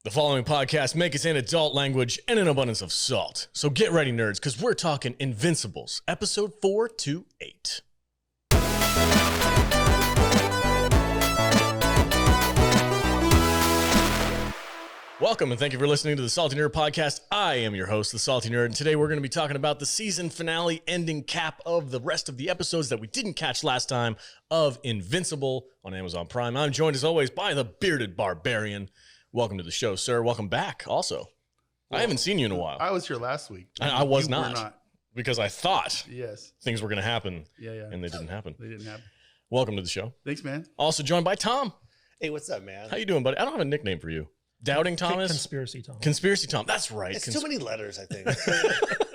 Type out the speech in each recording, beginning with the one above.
The following podcast may contain adult language and an abundance of salt. So get ready, nerds, because we're talking Invincibles, episode 4 to 8. Welcome and thank you for listening to the Salty Nerd Podcast. I am your host, the Salty Nerd, and today we're going to be talking about the season finale ending cap of the rest of the episodes that we didn't catch last time of Invincible on Amazon Prime. I'm joined as always by the Bearded Barbarian. Welcome to the show, sir. Welcome back also. Well, I haven't seen you in a while. I was here last week. I was not. Because I thought things were going to happen. And they didn't happen. They didn't happen. Welcome to the show. Thanks, man. Also joined by Tom. Hey, what's up, man? How you doing, buddy? I don't have a nickname for you. Doubting Thomas? Conspiracy Tom. Conspiracy Tom. That's right. It's too many letters, I think.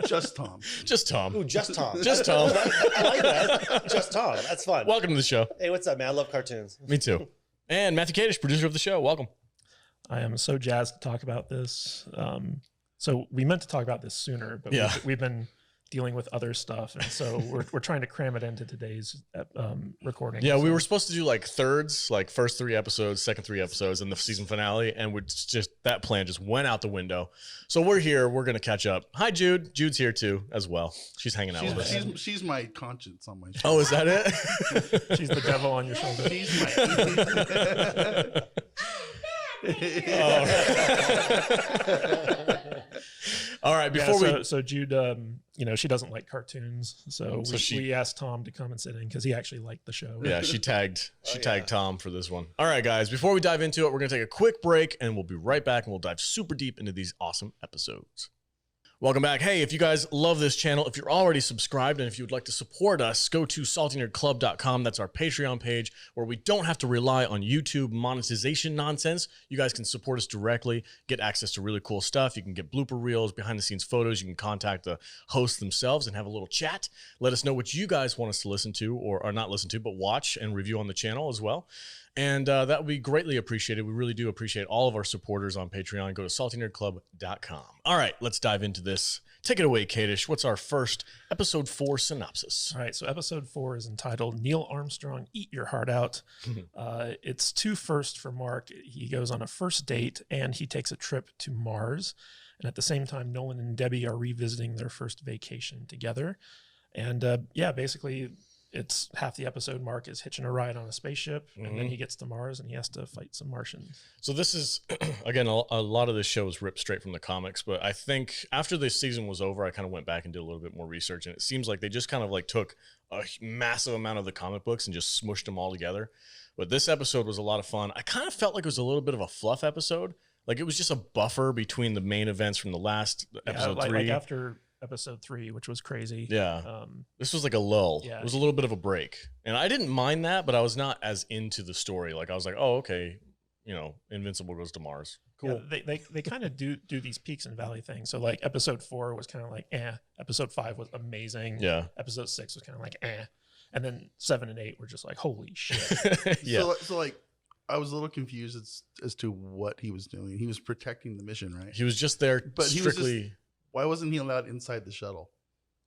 Just Tom. Just Tom. Ooh, just Tom. Just Tom. I like that. Just Tom. That's fun. Welcome to the show. Hey, what's up, man? I love cartoons. Me too. And Matthew Kadish, producer of the show. Welcome. I am so jazzed to talk about this. So we meant to talk about this sooner, but we've been dealing with other stuff, and so we're trying to cram it into today's recording. Yeah, we were supposed to do like thirds, like first 3 episodes, second 3 episodes, and the season finale, and we just that plan just went out the window. So we're here. We're gonna catch up. Hi, Jude. Jude's here too, as well. She's hanging out with us. She's my conscience on my shoulder. Oh, is that it? She's the devil on your shoulder. She's my. All right, so Jude, she doesn't like cartoons, so we asked Tom to come and sit in because he actually liked the show. Yeah, she tagged Tom for this one. All right, guys, before we dive into it, we're gonna take a quick break, and we'll be right back, and we'll dive super deep into these awesome episodes. Welcome back. Hey, if you guys love this channel, if you're already subscribed, and if you would like to support us, go to saltynerdclub.com. That's our Patreon page where we don't have to rely on YouTube monetization nonsense. You guys can support us directly, get access to really cool stuff. You can get blooper reels, behind the scenes photos. You can contact the hosts themselves and have a little chat. Let us know what you guys want us to listen to or not listen to, but watch and review on the channel as well. And that would be greatly appreciated. We really do appreciate all of our supporters on Patreon. Go to saltynerdclub.com. All right, let's dive into this. Take it away, Kadish. What's our first episode 4 synopsis? All right, so episode 4 is entitled Neil Armstrong, Eat Your Heart Out. It's 2 firsts for Mark. He goes on a first date and he takes a trip to Mars. And at the same time, Nolan and Debbie are revisiting their first vacation together. And basically, it's half the episode. Mark is hitching a ride on a spaceship, and then he gets to Mars and he has to fight some Martians. So this is, again, a lot of this show is ripped straight from the comics, but I think after this season was over, I kind of went back and did a little bit more research, and it seems like they just kind of like took a massive amount of the comic books and just smushed them all together. But this episode was a lot of fun. I kind of felt like it was a little bit of a fluff episode. Like it was just a buffer between the main events from the last episode 3. Like after episode 3, which was crazy. This was like a lull. It was a little bit of a break, and I didn't mind that, but I was not as into the story. Like I was like, oh, okay, Invincible goes to Mars. Cool. Yeah, they kind of do these peaks and valley things. So like episode 4 was kind of like episode 5 was amazing. Episode 6 was kind of like and then 7 and 8 were just like, holy shit. So like I was a little confused as to what he was doing. He was protecting the mission, right? He was just there, but strictly. Why wasn't he allowed inside the shuttle?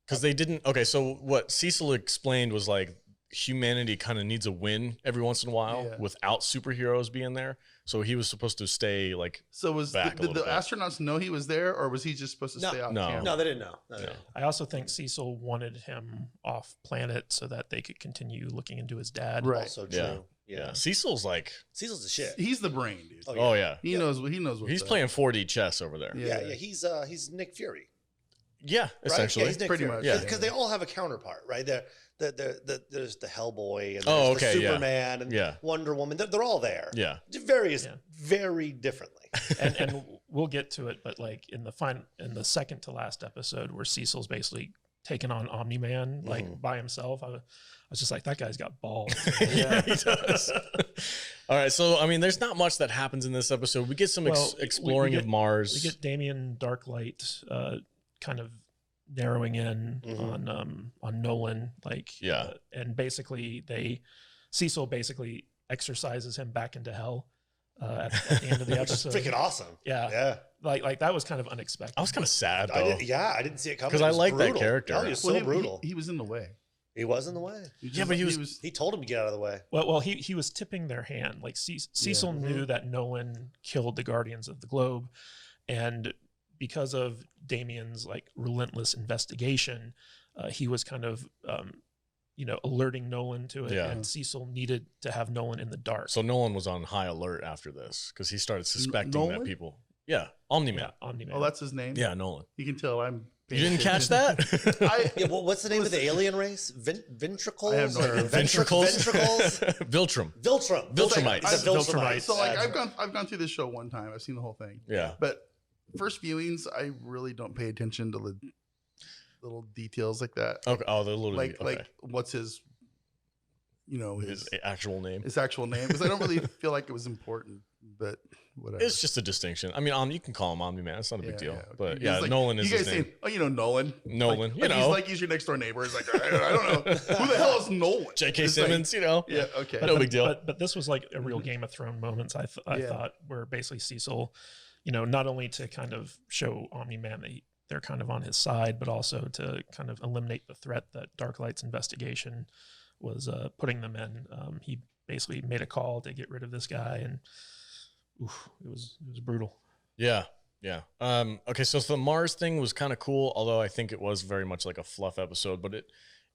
Because they didn't. Okay, so what Cecil explained was like humanity kind of needs a win every once in a while without superheroes being there. So he was supposed to stay like. So did the astronauts know he was there, or was he just supposed to stay off camera? No, they didn't know. I also think Cecil wanted him off planet so that they could continue looking into his dad. Right. Also true. Yeah. Cecil's the shit. He's the brain, dude. Oh yeah. He knows what he's playing 4D chess over there. Yeah. He's Nick Fury. Yeah, essentially. He's Nick pretty Fury. much. Because they all have a counterpart, right? There's the Hellboy and there's the Superman and Wonder Woman. They're all there. Yeah. Very differently. and we'll get to it, but like in the second to last episode where Cecil's basically taking on Omni Man like by himself, I was just like, that guy's got balls. Yeah, he does. All right, so I mean, there's not much that happens in this episode. We get some exploring of Mars. We get Damien Darklight kind of narrowing in on Nolan, and basically Cecil basically exorcises him back into hell at the end of the episode. Freaking awesome. Yeah. Like that was kind of unexpected. I was kind of sad though. I didn't see it coming. Because I like that character. Oh, he was so brutal. He was in the way. He was in the way. But he told him to get out of the way. Well, he was tipping their hand. Like Cecil knew that Nolan killed the Guardians of the Globe, and because of Damien's like relentless investigation, he was kind of alerting Nolan to it, and Cecil needed to have Nolan in the dark. So Nolan was on high alert after this because he started suspecting that people. Yeah, Omni Man. Omni Man. Oh, that's his name. Yeah, Nolan. You can tell I'm. You didn't catch that? What's the name of the alien race? Ventricles? I have no idea. Ventricles? Ventricles? Viltrum. Viltrumites. It's a Viltrumite. So like I've gone through this show one time. I've seen the whole thing. Yeah. But first viewings, I really don't pay attention to the little details like that. Okay. Oh, the little like what's his, his actual name. His actual name, because I don't really feel like it was important. But whatever. It's just a distinction. I mean, you can call him Omni Man. It's not a big deal. Okay. But like, Nolan is you guys his name. saying, Nolan. Nolan, he's your next door neighbor. It's like, I don't know. Who the hell is Nolan? J.K. Simmons, Yeah, okay. No big deal. But this was like a real Game of Thrones moments, I thought, where basically Cecil, not only to kind of show Omni Man that they're kind of on his side, but also to kind of eliminate the threat that Darklight's investigation was putting them in. He basically made a call to get rid of this guy, and it was brutal. Yeah. Okay, so the Mars thing was kind of cool, although I think it was very much like a fluff episode, but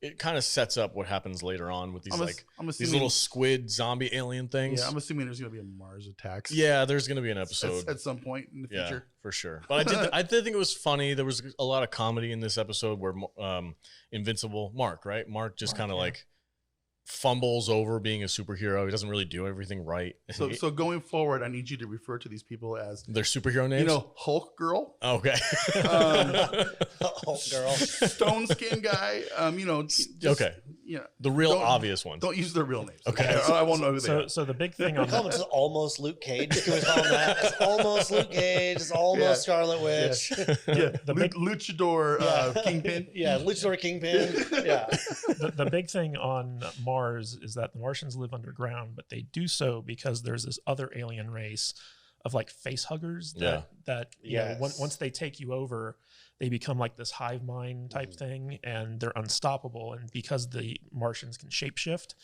it kind of sets up what happens later on with these these little squid zombie alien things. Yeah, I'm assuming there's going to be a Mars attacks. Yeah, there's going to be an episode at some point in the future. Yeah, for sure. But I did think it was funny. There was a lot of comedy in this episode where Invincible Mark just kind of like fumbles over being a superhero. He doesn't really do everything right. So going forward, I need you to refer to these people as their superhero names. Hulk Girl. Okay. Hulk Girl. Stone Skin Guy. Okay. Yeah. The real obvious ones. Don't use their real names. Okay. I won't know who they are. So the big thing on call him just almost Luke Cage. Can we call him that? It's almost Luke Cage. It's almost Scarlet Witch. Yeah. Luchador Kingpin. Yeah. Luchador Kingpin. Yeah. The big thing on Mars is that the Martians live underground, but they do so because there's this other alien race of like face huggers that once they take you over, they become like this hive mind type thing, and they're unstoppable. And because the Martians can shapeshift,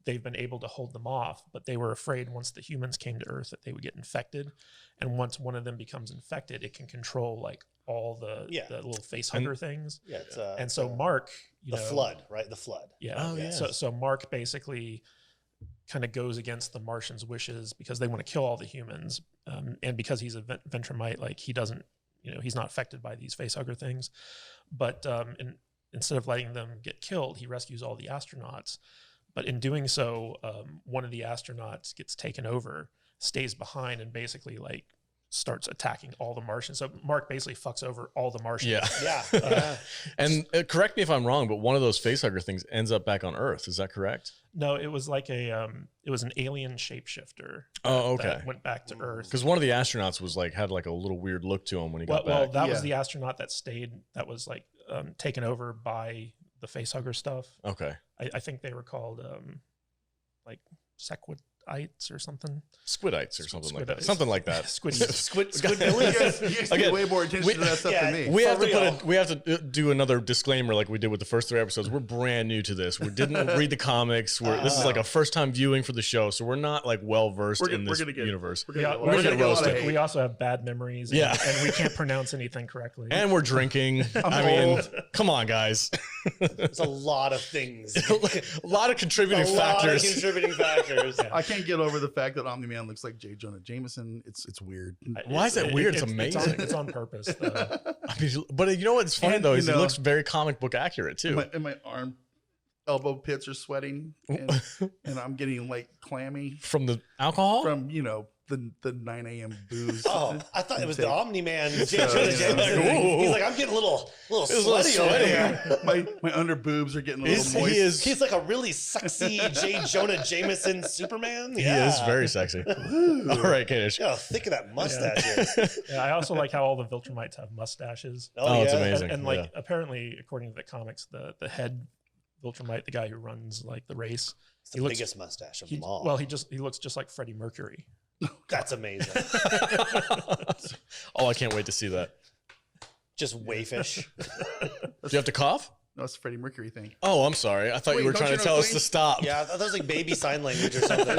they've been able to hold them off, but they were afraid once the humans came to Earth that they would get infected. And once one of them becomes infected, it can control like all the little face hugger things. Yeah. And so Mark, the flood, right? The flood. Yeah. Oh, yeah. So Mark basically kind of goes against the Martians' wishes because they want to kill all the humans. And because he's a Ventrumite, like he doesn't, he's not affected by these facehugger things. But instead of letting them get killed, he rescues all the astronauts. But in doing so, one of the astronauts gets taken over, stays behind, and basically like starts attacking all the Martians. So Mark basically fucks over all the Martians. Yeah. And correct me if I'm wrong, but one of those facehugger things ends up back on Earth. Is that correct? No, it was like it was an alien shapeshifter. Oh, okay. That went back to Earth. Because one of the astronauts was like, had like a little weird look to him when he got back. Well, that was the astronaut that stayed, that was like taken over by the facehugger stuff. Okay. I think they were called like Sequidites or something. Squidites or something like that. Something like that. Squid Billy. You guys pay way more attention to that stuff than me. We have to do another disclaimer like we did with the first 3 episodes. We're brand new to this. We didn't read the comics. This is like a first time viewing for the show, so we're not like well versed in this universe. We're gonna get roasted. We also have bad memories. And we can't pronounce anything correctly. And we're drinking. I mean, come on, guys. It's a lot of things. A lot of contributing factors. I can't get over the fact that Omni Man looks like J. Jonah Jameson. It's weird. Why is that weird? It's amazing. It's on purpose. I mean, but you know what's funny though is he looks very comic book accurate too. And my elbow pits are sweating, and I'm getting like clammy from the alcohol. From the 9 a.m. booze. Oh, I thought it was the Omni Man. He's like, I'm getting a little sweaty over here. My under boobs are getting a little moist. He's like a really sexy J. Jonah Jameson Superman. He is very sexy. All right, Kanish. Yeah, think of that mustache. Yeah, I also like how all the Viltrumites have mustaches. Oh, it's amazing. And like apparently, according to the comics, the head Viltrumite, the guy who runs like the race, it's the biggest mustache of them all. Well, he looks just like Freddie Mercury. That's amazing. Oh, I can't wait to see that. Just wayfish. Do you have to cough? No, it's a Freddie Mercury thing. Oh, I'm sorry. I thought you were trying to tell us to stop. Yeah, I thought that was like baby sign language or something.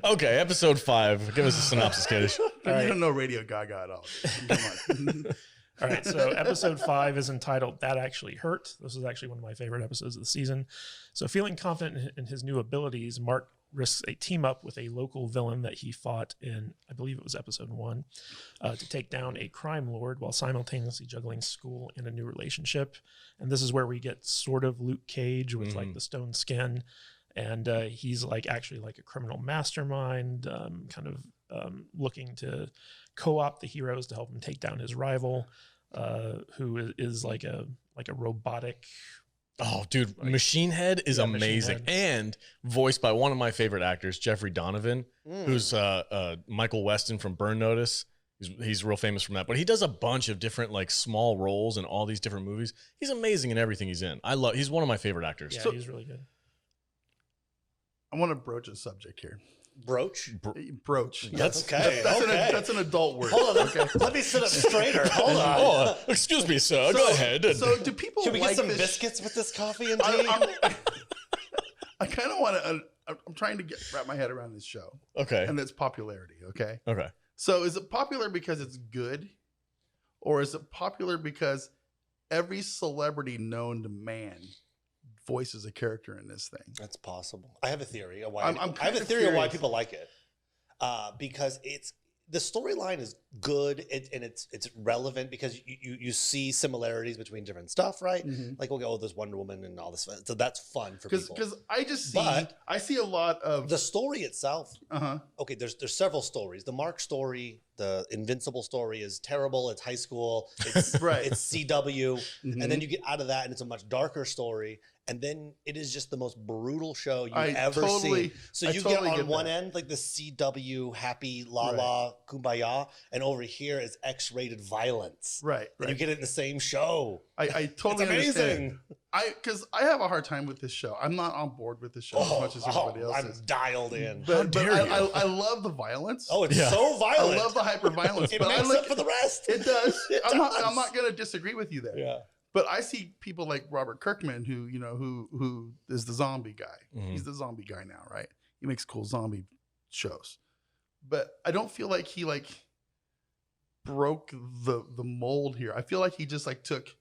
Okay, episode 5. Give us a synopsis, Kadish. You don't know Radio Gaga at all. Come on. All right, so episode 5 is entitled That Actually Hurt. This is actually one of my favorite episodes of the season. So feeling confident in his new abilities, Mark risks a team up with a local villain that he fought in, I believe it was episode 1, to take down a crime lord while simultaneously juggling school and a new relationship. And this is where we get sort of Luke Cage with like the stone skin. And he's like actually like a criminal mastermind, kind of looking to co-opt the heroes to help him take down his rival, who is like a robotic. Oh, dude, Machine Head is amazing. Machine Head. And voiced by one of my favorite actors, Jeffrey Donovan, who's Michael Weston from Burn Notice. He's real famous from that. But he does a bunch of different like small roles in all these different movies. He's amazing in everything he's in. He's one of my favorite actors. Yeah, he's really good. I want to broach a subject here. Broach? Broach. That's okay. That's an adult word. Hold on. Okay. Let me sit up straighter. Hold on. Oh, excuse me, sir. Go ahead. So do people Can we like get some this? biscuits with this coffee and tea? I kind of want to. I'm trying to wrap my head around this show. Okay. And its popularity. Okay. Okay. So is it popular because it's good, or is it popular because every celebrity known to man voices a character in this thing? That's possible. I have a theory of why. I have a theory of why people like it. Because the storyline is good and it's relevant because you see similarities between different stuff, right? Mm-hmm. Like there's Wonder Woman and all this, so that's fun for people. Because I see a lot of the story itself. Uh-huh. Okay, there's several stories. The Mark story, the Invincible story is terrible. It's high school. It's Right. It's CW, and then you get out of that, and it's a much darker story. And then it is just the most brutal show you've ever seen. So you get on one end like the CW happy la la kumbaya, and over here is X-rated violence. Right. And you get it in the same show. I totally it's amazing. understand. Because I have a hard time with this show. I'm not on board with this show as much as everybody else I'm is. dialed in. But I love the violence. Oh, it's so violent. I love the hyper violence. It but makes I up for the rest. It does. I'm does. not going to disagree with you there. Yeah. But I see people like Robert Kirkman, who is the zombie guy. Mm-hmm. He's the zombie guy now, right? He makes cool zombie shows. But I don't feel like he broke the mold here. I feel like he just took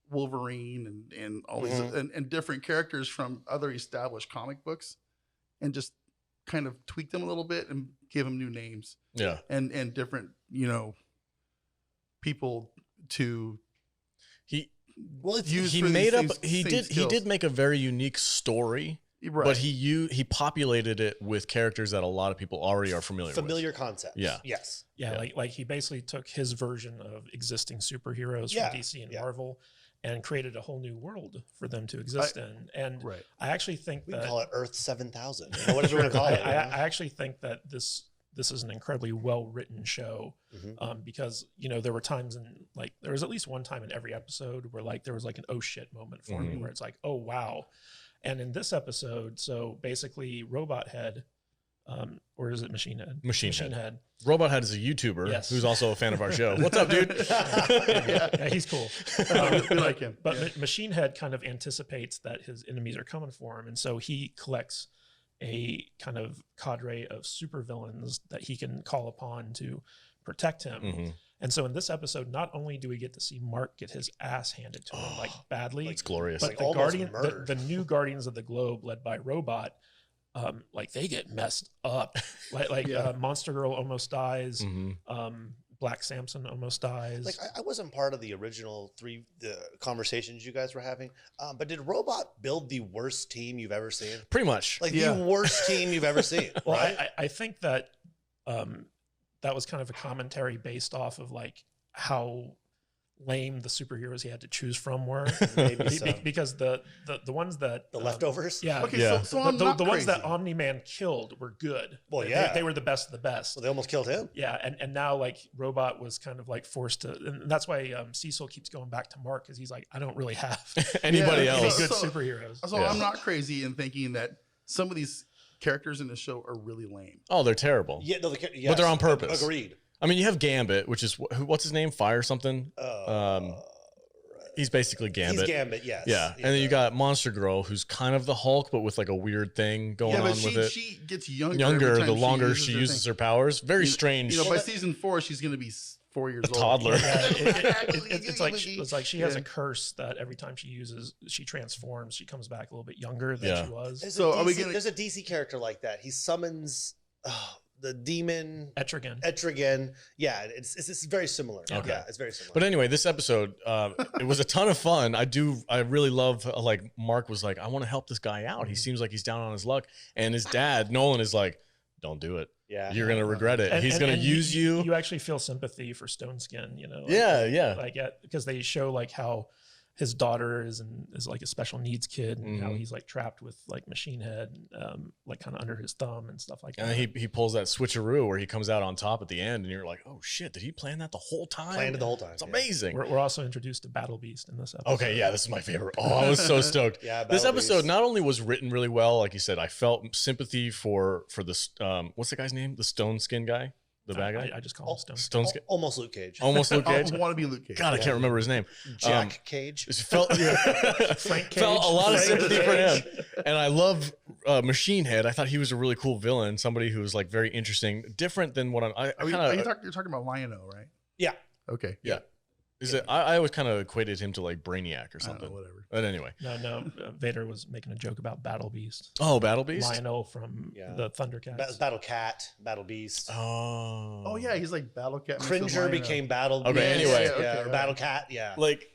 Wolverine and all these and different characters from other established comic books and just kind of tweaked them a little bit and gave them new names. Yeah. And different, people to he did make a very unique story, right. But he populated it with characters that a lot of people already are familiar with. Concepts. Yeah. Yes. Yeah. Like he basically took his version of existing superheroes from DC and Marvel and created a whole new world for them to exist in. And I actually think we call it Earth 7000. What did you want to call it? I actually think that this is an incredibly well-written show because, there were times there was at least one time in every episode where there was an oh shit moment for me where it's like, oh, wow. And in this episode, so basically Robot Head, or is it Machine Head? Machine Head. Robot Head is a YouTuber who's also a fan of our show. What's up, dude? yeah, he's cool. We like him. But Machine Head kind of anticipates that his enemies are coming for him. And so he collects a kind of cadre of supervillains that he can call upon to protect him. And so in this episode, not only do we get to see Mark get his ass handed to him badly, it's glorious. But the new Guardians of the Globe, led by Robot, they get messed up. Monster Girl almost dies. Black Samson almost dies. I wasn't part of the original the conversations you guys were having, but did Robot build the worst team you've ever seen? Pretty much. The worst team you've ever seen. Well, right? I think that that was kind of a commentary based off of how lame the superheroes he had to choose from were. Maybe so. Because the ones that the leftovers. Yeah. Okay. Yeah. So I'm not the ones crazy. that Omni Man killed were good. Well, they were the best of the best. Well, they almost killed him. Yeah, and now Robot was kind of forced to, and that's why Cecil keeps going back to Mark because he's I don't really have anybody any else good superheroes. So I'm not crazy in thinking that some of these characters in the show are really lame. Oh, they're terrible. Yeah, no, but they're on purpose. Agreed. I mean, you have Gambit, which is what's his name? Fire something. He's basically Gambit. He's Gambit, yes. Yeah, and then you got Monster Girl, who's kind of the Hulk, but with like a weird thing going on with it. She gets younger. The longer she uses her powers. Very strange. By season 4, she's going to be 4 years old. Toddler. It's like she has a curse that every time she transforms, she comes back a little bit younger than she was. There's a DC character like that. He summons the demon Etrigan. Yeah, it's very similar. Okay. Yeah, it's very similar. But anyway, this episode, it was a ton of fun. I really love, like, Mark was like, I want to help this guy out. He seems like he's down on his luck. And his dad, Nolan, is like, don't do it. Yeah, you're gonna regret it. He's gonna use you. You actually feel sympathy for Stone Skin, you know? Like, because they show like how his daughter is like a special needs kid, and how he's like trapped with like Machine Head, like kind of under his thumb and stuff like that. And he pulls that switcheroo where he comes out on top at the end, and you're like, oh shit, did he plan that the whole time? Planned it the whole time. It's amazing. We're also introduced to Battle Beast in this episode. Okay, yeah, this is my favorite. Oh, I was so stoked. This episode Beast. Not only was written really well, like you said, I felt sympathy for this. What's the guy's name? The Stone Skin guy. The bad guy? I just call him Stone Skin. Almost Luke Cage. Almost Luke Cage. I want to be Luke Cage. God, I can't remember his name. Jack Cage. Felt Frank Cage. Felt a lot of Frank sympathy Cage. for him. And I love Machine Head. I thought he was a really cool villain. Somebody who was like very interesting, different than what You're talking about Lion-O, right? Yeah. Okay. Yeah. Is it? I always kind of equated him to like Brainiac or something. I don't know, whatever. But anyway. No. Vader was making a joke about Battle Beast. Oh, Battle Beast? Lion-O from the Thundercats. Battle Cat, Battle Beast. Oh yeah, he's like Battle Cat. Cringer became Battle Beast. Okay, anyway. Or Battle Cat, yeah. Like,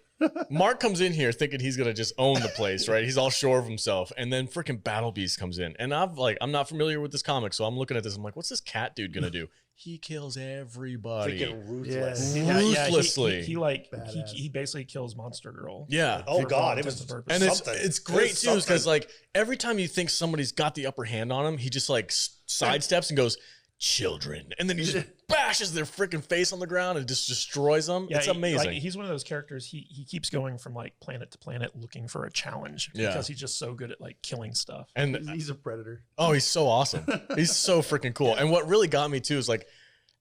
Mark comes in here thinking he's gonna just own the place, right? He's all sure of himself, and then freaking Battle Beast comes in, and I'm not familiar with this comic, so I'm looking at this. I'm like, what's this cat dude gonna do? He kills everybody. Freaking ruthless. Ruthlessly. He basically kills Monster Girl. Yeah. Oh God, it was and it's great too, because like every time you think somebody's got the upper hand on him, he just like sidesteps and goes, children, and then he just bashes their freaking face on the ground and just destroys them. Yeah, it's amazing. He's one of those characters. He keeps going from like planet to planet looking for a challenge because he's just so good at like killing stuff. And he's a predator. Oh, he's so awesome. He's so freaking cool. And what really got me too is like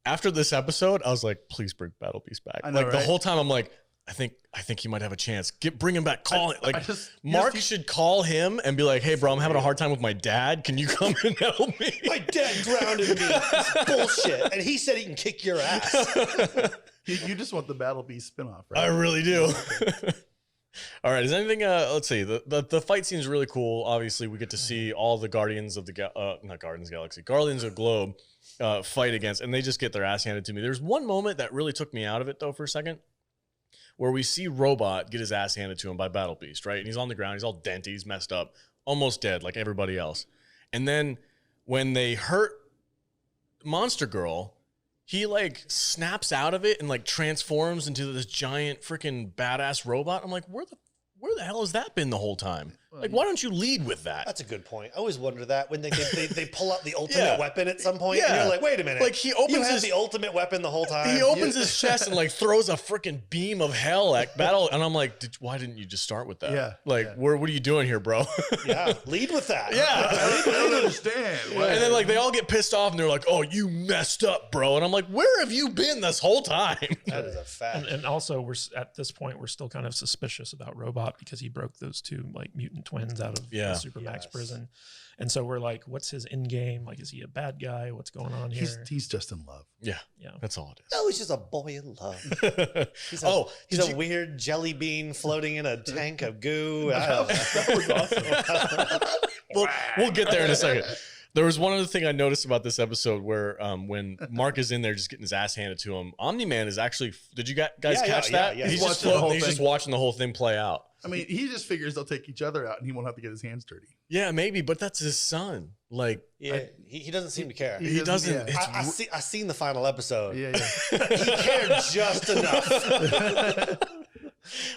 after this episode, I was like, please bring Battle Beast back. I know, like the whole time I'm like, I think he might have a chance. Bring him back. Call it. Like Mark should call him and be like, "Hey, bro, I'm having a hard time with my dad. Can you come and help me?" My dad grounded me. It's bullshit, and he said he can kick your ass. You just want the Battle Beast spinoff, right? I really do. All right. Is anything? Let's see. The fight seems really cool. Obviously, we get to see all the Guardians of the not Guardians of the Galaxy, Guardians of Globe fight against, and they just get their ass handed to me. There's one moment that really took me out of it though for a second, where we see Robot get his ass handed to him by Battle Beast, right? And he's on the ground, he's all denty, he's messed up, almost dead like everybody else. And then when they hurt Monster Girl, he like snaps out of it and like transforms into this giant freaking badass robot. I'm like, where the hell has that been the whole time? Like, why don't you lead with that? That's a good point. I always wonder that when they pull out the ultimate weapon at some point, and you're like, wait a minute. Like you had the ultimate weapon the whole time. He opens his chest and like throws a freaking beam of hell at Battle, and I'm like, why didn't you just start with that? Yeah. Like, what are you doing here, bro? Yeah, lead with that. Yeah. I don't understand. And then like they all get pissed off and they're like, "Oh, you messed up, bro." And I'm like, "Where have you been this whole time?" That is a fact. And also, we're at this point we're still kind of suspicious about Robot because he broke those two like mutant twins out of the Supermax prison, and so we're like, "What's his end game? Like, is he a bad guy? What's going on here?" He's just in love. Yeah, that's all it is. No, he's just a boy in love. He's a weird jelly bean floating in a tank of goo. That was awesome. We'll get there in a second. There was one other thing I noticed about this episode where when Mark is in there just getting his ass handed to him, Omni Man is actually, did you guys catch that? Yeah. He's just watching the whole thing play out. I mean, he just figures they'll take each other out and he won't have to get his hands dirty. Yeah, maybe, but that's his son. Like, he doesn't seem to care. He doesn't. Yeah. I seen the final episode. Yeah. He cared just enough.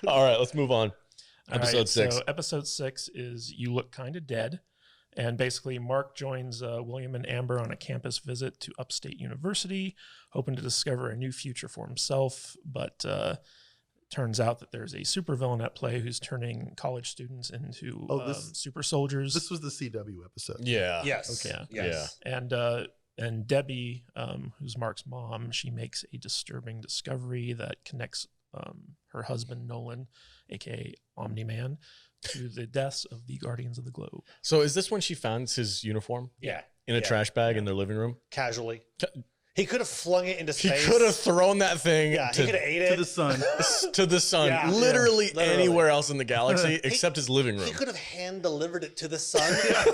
All right, let's move on. Episode 6. So episode 6 is You Look Kinda Dead. And basically, Mark joins William and Amber on a campus visit to Upstate University, hoping to discover a new future for himself. But turns out that there's a supervillain at play who's turning college students into super soldiers. This was the CW episode. Yeah. Yes. Okay. Yes. Yeah. And Debbie, who's Mark's mom, she makes a disturbing discovery that connects her husband Nolan, aka Omni Man, to the deaths of the Guardians of the Globe. So is this when she found his uniform? Yeah. In a trash bag in their living room? Casually. He could have flung it into space. He could have thrown that thing he could have ate it. To the sun. To the sun. Yeah. Literally anywhere else in the galaxy except his living room. He could have hand-delivered it to the sun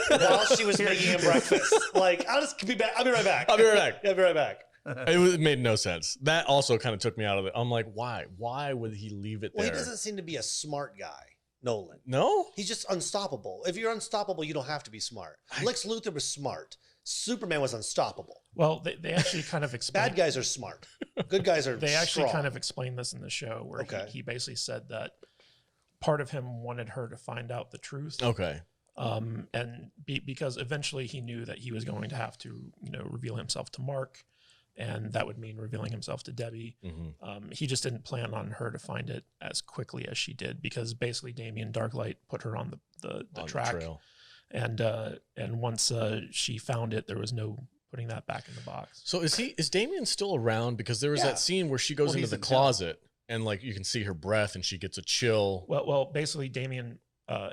while she was making him breakfast. Like, I'll be back. I'll be right back. I'll be right back. Yeah, I'll be right back. It made no sense. That also kind of took me out of it. I'm like, why? Why would he leave it there? Well, he doesn't seem to be a smart guy, Nolan. No? He's just unstoppable. If you're unstoppable, you don't have to be smart. Lex Luthor was smart. Superman was unstoppable. Well, they actually kind of explain. Bad guys are smart. Good guys are They actually strong. kind of explained this in the show where he basically said that part of him wanted her to find out the truth. Okay. And because eventually he knew that he was going to have to, reveal himself to Mark, and that would mean revealing himself to Debbie. He just didn't plan on her to find it as quickly as she did, because basically Damien Darklight put her on the track. The trail. And once she found it, there was no putting that back in the box. So is Damien still around? Because there was that scene where she goes into the closet and like you can see her breath and she gets a chill. Well, basically Damien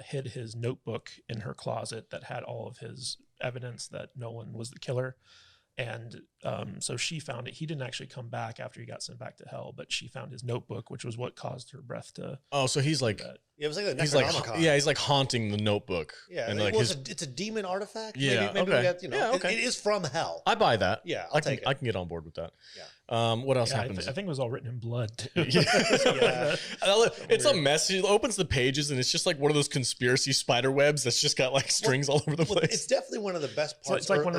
hid his notebook in her closet that had all of his evidence that Nolan was the killer. And so she found it. He didn't actually come back after he got sent back to hell, but she found his notebook, which was what caused her breath to. Oh, so he's like, it was like the Necronomicon. He's like haunting the notebook. Yeah, and like it's a demon artifact. Yeah, maybe we got, it is from hell. I buy that. Yeah, I can get on board with that. Yeah. What else happens? I think it was all written in blood too. It's a mess. She opens the pages and it's just like one of those conspiracy spider webs that's just got like strings all over the place. It's definitely one of the best parts. It's like one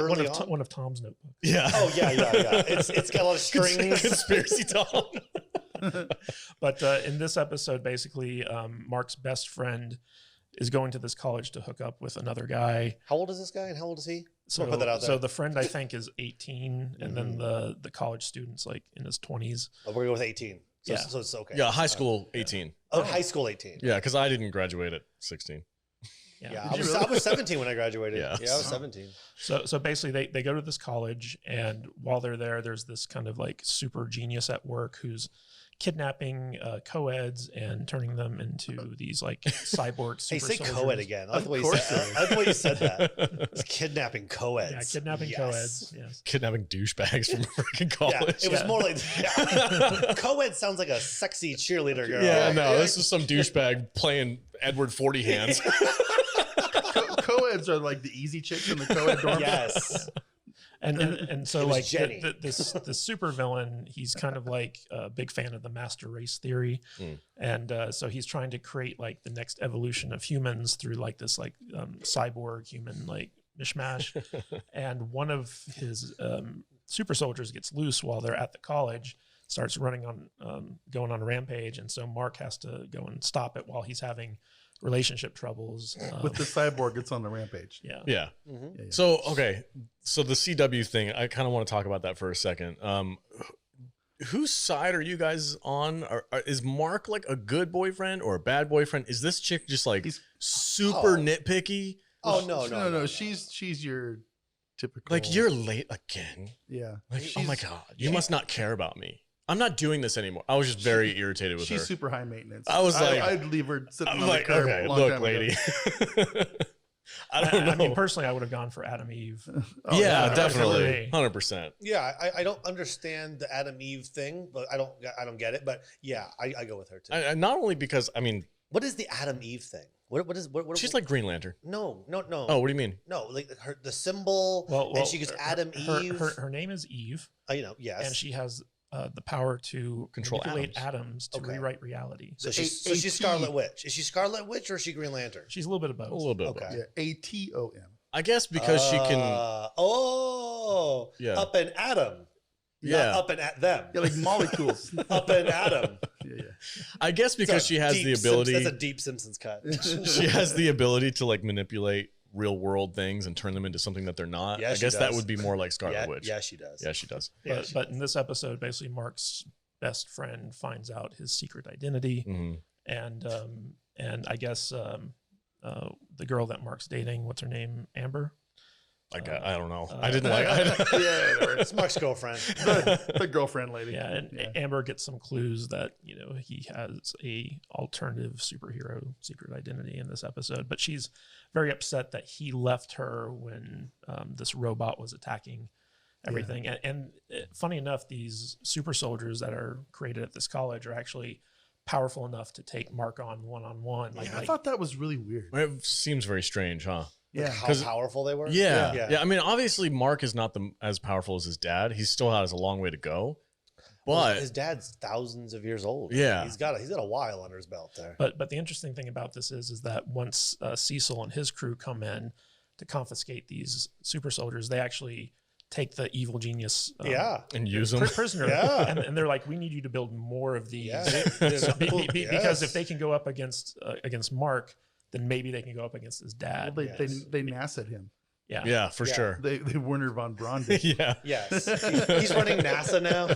of Tom's notebooks. Yeah. Oh yeah. It's got a lot of strings. Conspiracy Tom. But in this episode, basically, Mark's best friend is going to this college to hook up with another guy. How old is this guy and how old is he? So, put that out there. So the friend, I think, is 18, and then the college student's like in his 20s. Oh, we're going to go with 18. So, yeah. So it's okay. Yeah, high school 18. Oh, high school 18. Yeah, because I didn't graduate at 16. Yeah, I was 17 when I graduated. Yeah, I was 17. So basically, they go to this college, and while they're there, there's this kind of like super genius at work who's kidnapping co-eds and turning them into these like cyborg super Hey, say soldiers. co-ed again. I like the way you said that. It's kidnapping co-eds. Yeah, kidnapping co-eds. Yes. Kidnapping douchebags from freaking college. Yeah, it was more like co-ed sounds like a sexy cheerleader girl. Yeah, no, this is some douchebag playing Edward 40 hands. Co-eds are like the easy chicks in the co-ed dorm. Yes. And so like this super villain, he's kind of like a big fan of the master race theory, and so he's trying to create like the next evolution of humans through like this like cyborg human like mishmash. And one of his super soldiers gets loose while they're at the college, starts running on going on a rampage, and so Mark has to go and stop it while he's having relationship troubles with the cyborg. It's on the rampage. Yeah. So okay, so the CW thing, I kind of want to talk about that for a second. Whose side are you guys on? Is Mark like a good boyfriend or a bad boyfriend? Is this chick just like super nitpicky? Oh no. She's your typical, like, you're late again. Yeah. Like, oh my god, you must not care about me. I'm not doing this anymore. I was just very irritated with her. She's super high maintenance. I was like, I'd leave her sitting on like, the curb okay, a long look, time lady. I don't know. I mean, personally, I would have gone for Adam Eve. Yeah, definitely, 100%. Yeah, I don't understand the Adam Eve thing, but I don't get it. But yeah, I go with her too. Not only because, I mean, what is the Adam Eve thing? What she's like Green Lantern. No. Oh, what do you mean? No, like the symbol. Well, and she goes Adam Eve. Her name is Eve. Yes, and she has the power to control manipulate atoms to rewrite reality. So she's Scarlet Witch. Is she Scarlet Witch or is she Green Lantern? She's a little bit of both. A little bit. Okay. Of both. Yeah, ATOM. I guess because she can. Up and Atom. Yeah. Up and at them. Yeah, like molecules. Up and Atom. Yeah. I guess because she has the ability. That's a deep Simpsons cut. She has the ability to like manipulate real world things and turn them into something that they're not. Yeah, I guess that would be more like Scarlet Witch. Yeah, she does. Yeah, she does. But in this episode, basically, Mark's best friend finds out his secret identity, and I guess the girl that Mark's dating, what's her name, Amber. I don't know. I didn't like it. Yeah, it's Mark's girlfriend. The girlfriend lady. Yeah, and Amber gets some clues that, you know, he has a alternative superhero secret identity in this episode, but she's very upset that he left her when this robot was attacking everything. Yeah. And funny enough, these super soldiers that are created at this college are actually powerful enough to take Mark on one-on-one. I thought that was really weird. It seems very strange, huh? Yeah, how powerful they were. Yeah. I mean, obviously, Mark is not as powerful as his dad. He still has a long way to go. But his dad's thousands of years old. Yeah, he's got a while under his belt there. But the interesting thing about this is that once Cecil and his crew come in to confiscate these super soldiers, they actually take the evil genius and use them prisoner. And they're like, we need you to build more of these because if they can go up against Mark, then maybe they can go up against his dad. Well, they NASA'd him. Yeah, for sure. They Werner von Braun. Yes. He's running NASA now.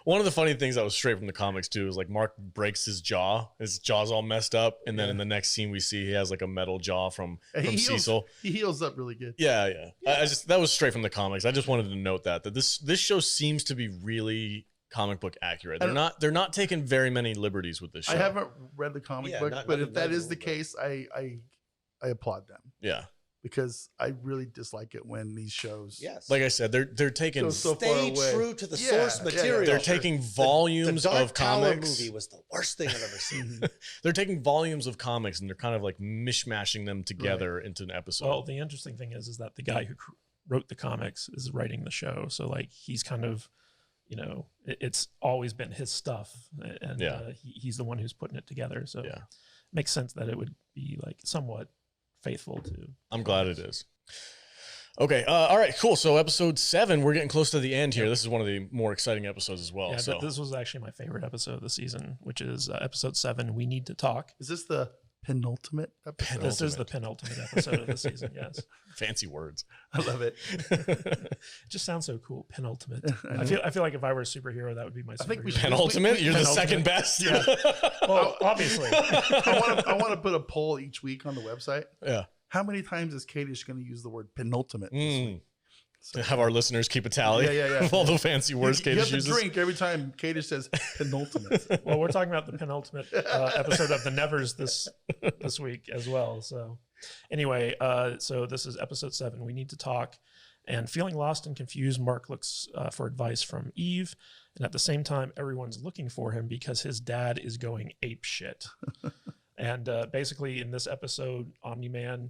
One of the funny things that was straight from the comics too is like Mark breaks his jaw. His jaw's all messed up, and then in the next scene we see he has like a metal jaw from Cecil. He heals up really good. Yeah. That was straight from the comics. I just wanted to note that this show seems to be really comic book accurate. They're not taking very many liberties with this show. I haven't read the comic book, but if that is the case, I applaud them. Yeah. Because I really dislike it when these shows, like I said, they're taking stay true to the source material. They're taking volumes the Dark of comics. Tower movie was the worst thing I've ever seen. They're taking volumes of comics and they're kind of like mishmashing them together into an episode. Well, the interesting thing is that the guy who wrote the comics is writing the show, so like he's kind of, you know, it's always been his stuff, and he's the one who's putting it together. So it makes sense that it would be like somewhat faithful to. I'm glad it is. Okay. All right, cool. So episode 7, we're getting close to the end here. This is one of the more exciting episodes as well. Yeah, this was actually my favorite episode of the season, which is episode 7, We Need to Talk. Is this the penultimate episode? This is the penultimate episode of the season, yes. Fancy words. I love it. It just sounds so cool. Penultimate. I feel like if I were a superhero, that would be my superhero. I think penultimate? You're the second best? Yeah. Well, obviously. I want to put a poll each week on the website. Yeah. How many times is Kadish going to use the word penultimate this week? So, have our listeners keep a tally of all the fancy words Kadish uses. You have to drink every time Kadish says penultimate. Well, we're talking about the penultimate episode of the Nevers this week as well. So anyway, so this is episode 7. We Need to Talk. And feeling lost and confused, Mark looks for advice from Eve. And at the same time, everyone's looking for him because his dad is going ape shit. And basically in this episode, Omni Man,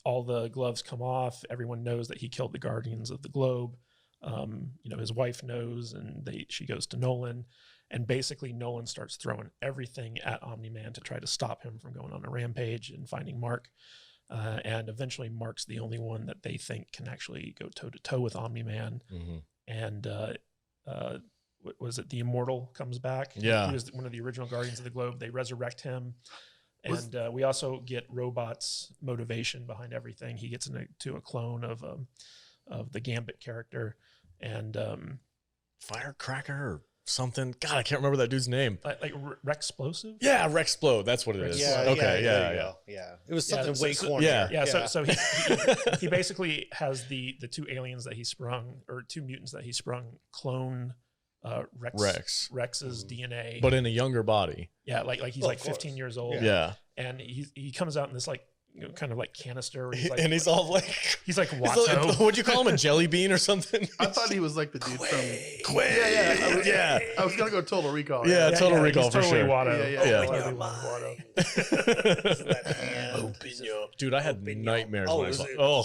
all the gloves come off. Everyone knows that he killed the Guardians of the Globe. You know, his wife knows, and she goes to Nolan. And basically Nolan starts throwing everything at Omni Man to try to stop him from going on a rampage and finding Mark. And eventually Mark's the only one that they think can actually go toe-to-toe with Omni Man. And what was it? The Immortal comes back. Yeah. He was one of the original Guardians of the Globe. They resurrect him. And we also get Robot's motivation behind everything. He gets into a clone of the Gambit character. And Firecracker or something. God, I can't remember that dude's name. Like Rexplosive? Yeah, Rexplode. That's what it is. Yeah. It was something way corny. So he basically has the 2 aliens that he sprung, or 2 mutants that he sprung, clone Rex's DNA, but in a younger body. Yeah, like he's like 15 years old. Yeah, and he comes out in this like, you know, kind of like canister. Where he's like, and he's all like, he's like Watto. Like, would you call him a jelly bean or something? I thought he was like the dude from Quay. Yeah. I was gonna go Total Recall. Yeah, Total Recall for totally sure. Watto. Open your dude. I had nightmares when I saw.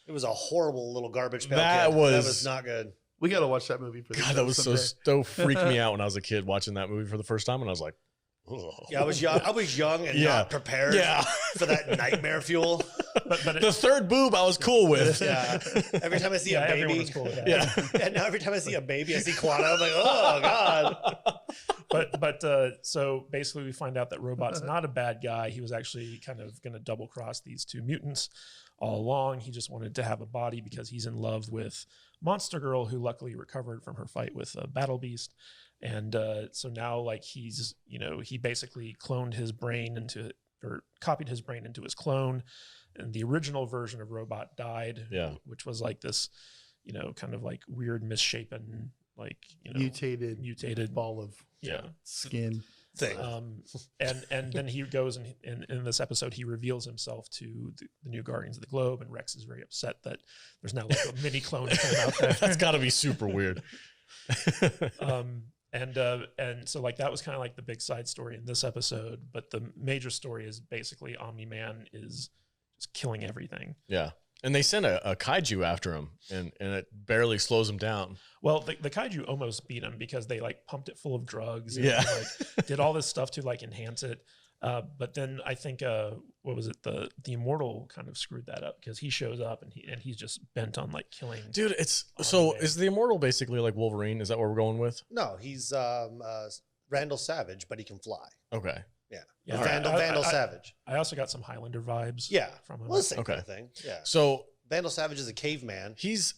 It was a horrible little garbage pail. That was not good. We got to watch that movie for God, that was so freaked me out when I was a kid watching that movie for the first time, and I was like, oh. Yeah, I was young and not prepared for that nightmare fuel. But the third boob I was cool with. Yeah. Every time I see a baby, everyone was cool with that. Yeah. And now every time I see a baby, I see Quanah. I'm like, oh God. But so basically we find out that Robot's not a bad guy. He was actually kind of going to double cross these 2 mutants all along. He just wanted to have a body because he's in love with Monster Girl, who luckily recovered from her fight with Battle Beast. And so now, like, he's, you know, he basically cloned his brain or copied his brain into his clone. And the original version of Robot died, which was like this, you know, kind of like weird, misshapen, like, you know, mutated ball of skin thing. And then he goes and in this episode, he reveals himself to the new Guardians of the Globe, and Rex is very upset that there's now like a mini clone of him out there. That's got to be super weird. And so like that was kind of like the big side story in this episode, but the major story is basically Omni Man is just killing everything. Yeah. And they sent a kaiju after him, and it barely slows him down. Well, the kaiju almost beat him because they like pumped it full of drugs. And, yeah, like, did all this stuff to like enhance it. But then I think what was it? The Immortal kind of screwed that up because he shows up and he's just bent on like killing. Dude, it's so is the Immortal basically like Wolverine? Is that what we're going with? No, he's Randall Savage, but he can fly. Okay. Yeah. Vandal Savage. I also got some Highlander vibes. From him. Well, the same kind of thing. Yeah. So Vandal Savage is a caveman. He's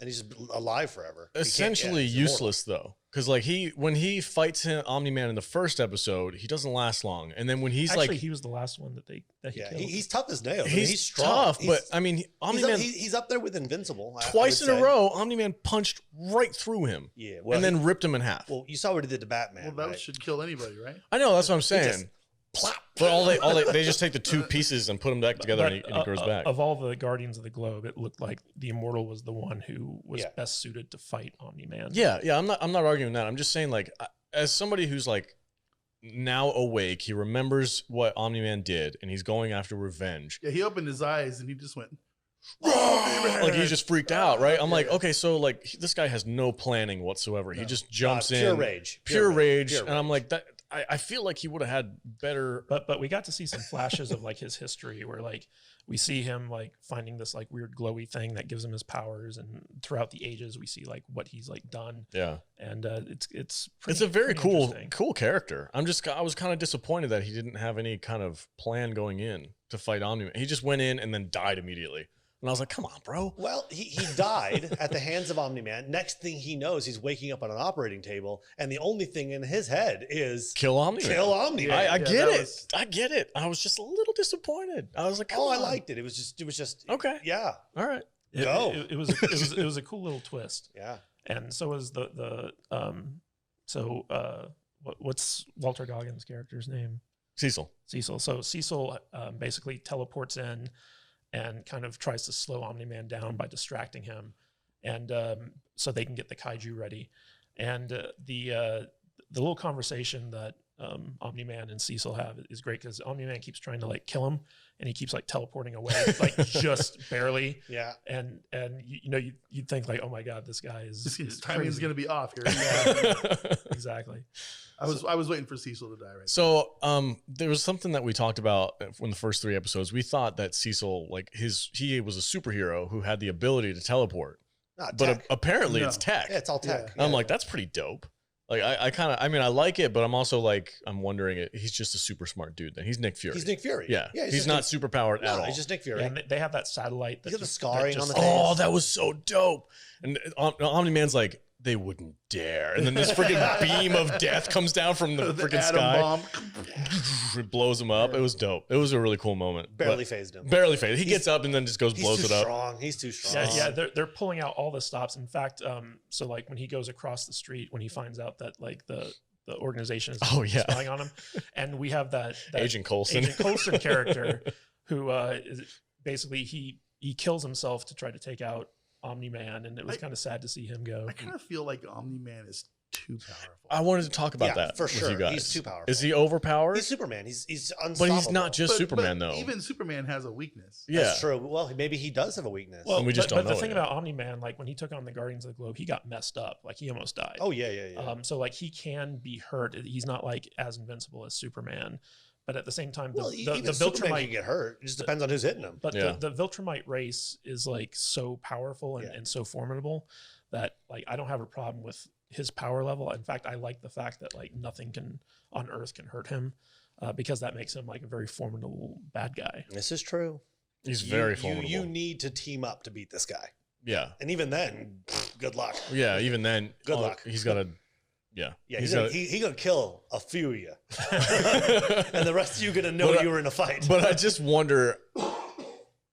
alive forever. Essentially useless though, because like when he fights Omni Man in the first episode, he doesn't last long, and then when he's he was the last one that he killed. He's tough as nails. He's strong. Tough, but I mean, Omni Man he's up there with Invincible. Twice in a row, Omni Man punched right through him. Yeah, and then ripped him in half. Well, you saw what he did to Batman. Well, that should kill anybody, right? I know, that's what I'm saying. Plop. But they just take the two pieces and put them back together, and he grows back. Of all the Guardians of the Globe, it looked like the Immortal was the one who was best suited to fight Omni Man. Yeah. I'm not arguing that. I'm just saying, like, as somebody who's like now awake, he remembers what Omni Man did, and he's going after revenge. Yeah, he opened his eyes and he just went. Like he just freaked out, right? I'm like, okay, so like this guy has no planning whatsoever. He just jumps in, pure rage, and I'm like that. I feel like he would have had better, but we got to see some flashes of like his history where like we see him like finding this like weird glowy thing that gives him his powers, and throughout the ages we see like what he's like done. Yeah, and it's a very cool character. I was kind of disappointed that he didn't have any kind of plan going in to fight Omni Man. He just went in and then died immediately. And I was like, come on, bro. Well, he died at the hands of Omni Man. Next thing he knows, he's waking up on an operating table, and the only thing in his head is kill Omni Man. Kill Omni Man. I get it. I get it. I was just a little disappointed. I was like, come on. I liked it. It was just okay. Yeah. All right. It was a cool little twist. Yeah. And so was what's Walter Goggins' character's name? Cecil. So Cecil basically teleports in and kind of tries to slow Omni Man down by distracting him, and so they can get the kaiju ready. And the little conversation that Omni Man and Cecil have is great because Omni Man keeps trying to like kill him, and he keeps like teleporting away, like just barely. Yeah. And you'd think like, oh my god, this guy is his timing's gonna be off here. Yeah. Exactly. I was waiting for Cecil to die. Right. So there was something that we talked about in the first 3 episodes. We thought that Cecil, like he was a superhero who had the ability to teleport, but apparently it's tech. Yeah, it's all tech. Yeah. I'm like, that's pretty dope. Like I like it, but I'm also like, I'm wondering he's just a super smart dude. Then he's Nick Fury. He's Nick Fury. Yeah. He's not super powered at all. He's just Nick Fury. Yeah, and they have that satellite. He's got the scarring on the face. Oh, that was so dope. And Omni Man's like, they wouldn't dare. And then this freaking beam of death comes down from the freaking sky. Bomb. It blows him up. It was dope. It was a really cool moment. Barely phased him. Barely phased. He gets up and then just blows it up. He's too strong. Yeah, they're pulling out all the stops. In fact, so like when he goes across the street, when he finds out that like the organization is spying on him, and we have that Agent Coulson character who is basically he kills himself to try to take out Omni Man, and it was kind of sad to see him go. I kind of feel like Omni Man is too powerful. I wanted to talk about that for sure. You guys. He's too powerful. Is he overpowered? He's Superman. He's unstoppable. But he's not just Superman though. Even Superman has a weakness. Yeah, that's true. Well, maybe he does have a weakness. Well, and we just don't know. But the thing about Omni Man, like when he took on the Guardians of the Globe, he got messed up. Like he almost died. Oh yeah. So like he can be hurt. He's not like as invincible as Superman. But at the same time, the Viltrumite can get hurt. It just depends on who's hitting him. But the Viltrumite race is like so powerful and so formidable that like I don't have a problem with his power level. In fact, I like the fact that like nothing on Earth can hurt him because that makes him like a very formidable bad guy. This is true. He's very formidable. You need to team up to beat this guy. Yeah. And even then, good luck. Yeah, even then, good luck. He's got to. Yeah, he's gonna kill a few of you, and the rest of you gonna know you were in a fight. But I just wonder,